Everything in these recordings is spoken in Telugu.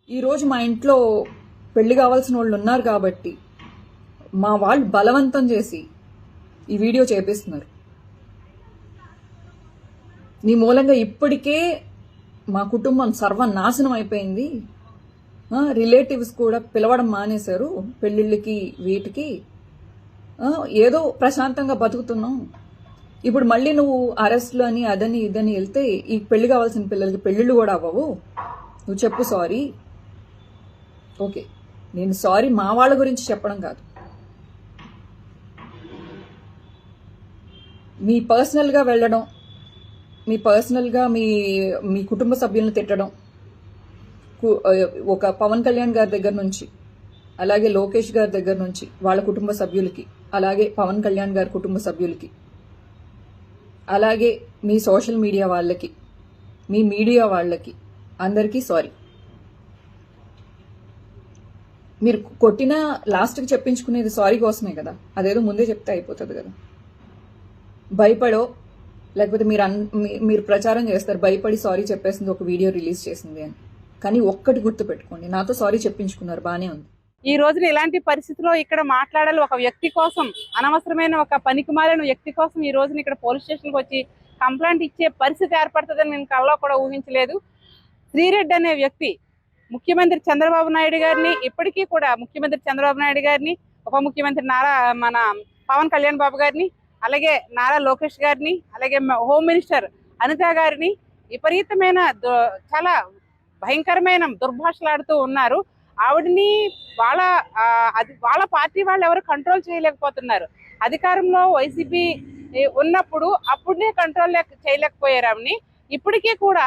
ఈరోజు మా ఇంట్లో పెళ్లి కావాల్సిన వాళ్ళు ఉన్నారు కాబట్టి మా వాళ్ళు బలవంతం చేసి ఈ వీడియో చేపిస్తున్నారు. నీ మూలంగా ఇప్పటికే మా కుటుంబం సర్వనాశనం అయిపోయింది. రిలేటివ్స్ కూడా పిలవడం మానేశారు పెళ్లిళ్ళకి వీటికి. ఏదో ప్రశాంతంగా బతుకుతున్నాం. ఇప్పుడు మళ్ళీ నువ్వు అరెస్ట్లు అని అదని ఇదని వెళ్తే ఈ పెళ్లి కావాల్సిన పిల్లలకి పెళ్లిళ్ళు కూడా అవ్వవు. నువ్వు చెప్పు సారీ. ఓకే, నేను సారీ మా వాళ్ళ గురించి చెప్పడం కాదు, మీ పర్సనల్గా వెళ్ళడం, మీ పర్సనల్గా మీ కుటుంబ సభ్యులను తిట్టడం, ఒక పవన్ కళ్యాణ్ గారి దగ్గర నుంచి, అలాగే లోకేష్ గారి దగ్గర నుంచి వాళ్ళ కుటుంబ సభ్యులకి, అలాగే పవన్ కళ్యాణ్ గారి కుటుంబ సభ్యులకి, అలాగే మీ సోషల్ మీడియా వాళ్ళకి, మీ మీడియా వాళ్ళకి అందరికీ సారీ. మీరు కొట్టిన లాస్ట్కి చెప్పించుకునేది సారీ కోసమే కదా, అదేదో ముందే చెప్తే అయిపోతుంది కదా. భయపడో లేకపోతే మీరు ప్రచారం చేస్తారు భయపడి సారీ చెప్పేసింది, ఒక వీడియో రిలీజ్ చేసింది అని. కానీ ఒక్కటి గుర్తు పెట్టుకోండి, నాతో సారీ చెప్పించుకున్నారు, బానే ఉంది. ఈ రోజున ఇలాంటి పరిస్థితిలో ఇక్కడ మాట్లాడాలి ఒక వ్యక్తి కోసం, అనవసరమైన ఒక పనికిమాలిన వ్యక్తి కోసం ఈ రోజున ఇక్కడ పోలీస్ స్టేషన్కి వచ్చి కంప్లైంట్ ఇచ్చే పరిస్థితి ఏర్పడుతుందని నేను కళ్ళలో కూడా ఊహించలేదు. శ్రీరెడ్డి అనే వ్యక్తి ముఖ్యమంత్రి చంద్రబాబు నాయుడు గారిని, ఇప్పటికీ కూడా ముఖ్యమంత్రి చంద్రబాబు నాయుడు గారిని, ఉప ముఖ్యమంత్రి మన పవన్ కళ్యాణ్ బాబు గారిని, అలాగే నారా లోకేష్ గారిని, అలాగే హోమ్ మినిస్టర్ అనిత గారిని విపరీతమైన చాలా భయంకరమైన దుర్భాషలాడుతూ ఉన్నారు. ఆవిడని వాళ్ళ పార్టీ వాళ్ళు ఎవరు కంట్రోల్ చేయలేకపోతున్నారు. అధికారంలో వైసీపీ ఉన్నప్పుడు అప్పుడే కంట్రోల్ చేయలేకపోయారు ఆవిడని. ఇప్పటికీ కూడా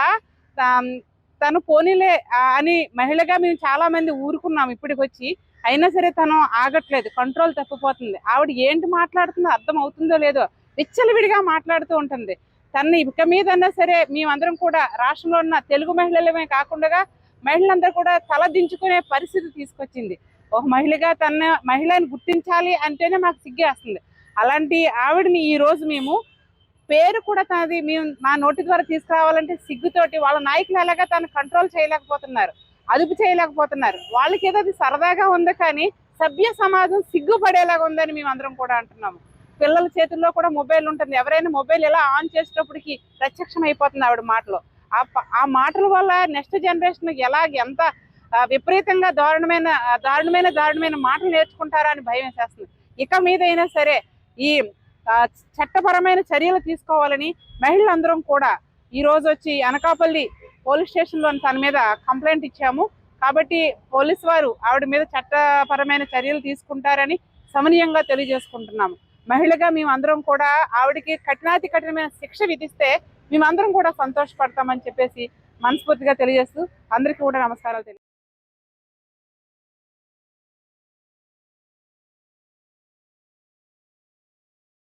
తను పోనీలే అని మహిళగా మేము చాలా మంది ఊరుకున్నాం ఇప్పటికి వచ్చి, అయినా సరే తను ఆగట్లేదు, కంట్రోల్ తప్పిపోతుంది. ఆవిడ ఏంటి మాట్లాడుతుందో అర్థం అవుతుందో లేదో విచ్చలవిడిగా మాట్లాడుతూ ఉంటుంది. తను ఇక మీదన్నా సరే మేమందరం కూడా రాష్ట్రంలో ఉన్న తెలుగు మహిళలమే కాకుండా మహిళలందరూ కూడా తల దించుకునే పరిస్థితి తీసుకొచ్చింది. ఒక మహిళగా మహిళని గుర్తించాలి అంటేనే మాకు సిగ్గేస్తుంది. అలాంటి ఆవిడని ఈ రోజు మేము పేరు కూడా తనది మేము మా నోటి ద్వారా తీసుకురావాలంటే సిగ్గుతోటి వాళ్ళ నాయకులు ఎలాగా తను కంట్రోల్ చేయలేకపోతున్నారు, అదుపు చేయలేకపోతున్నారు. వాళ్ళకి ఏదో అది సరదాగా ఉంది, కానీ సభ్య సమాజం సిగ్గుపడేలాగా ఉందని మేము అందరం కూడా అంటున్నాము. పిల్లల చేతుల్లో కూడా మొబైల్ ఉంటుంది, ఎవరైనా మొబైల్ ఎలా ఆన్ చేసేటప్పటికి ప్రత్యక్షం అయిపోతుంది ఆవిడ మాటలు. ఆ మాటల వల్ల నెక్స్ట్ జనరేషన్ ఎంత విపరీతంగా దారుణమైన మాటలు నేర్చుకుంటారా అని భయం వేసేస్తుంది. ఇక మీద అయినా సరే ఈ చట్టపరమైన చర్యలు తీసుకోవాలని మహిళలందరం కూడా ఈ రోజు వచ్చి అనకాపల్లి పోలీస్ స్టేషన్లో తన మీద కంప్లైంట్ ఇచ్చాము. కాబట్టి పోలీసు వారు ఆవిడ మీద చట్టపరమైన చర్యలు తీసుకుంటారని సమనీయంగా తెలియజేసుకుంటున్నాము. మహిళగా మేమందరం కూడా ఆవిడకి కఠినమైన శిక్ష విధిస్తే మేమందరం కూడా సంతోషపడతామని చెప్పేసి మనస్ఫూర్తిగా తెలియజేస్తూ అందరికీ కూడా నమస్కారాలు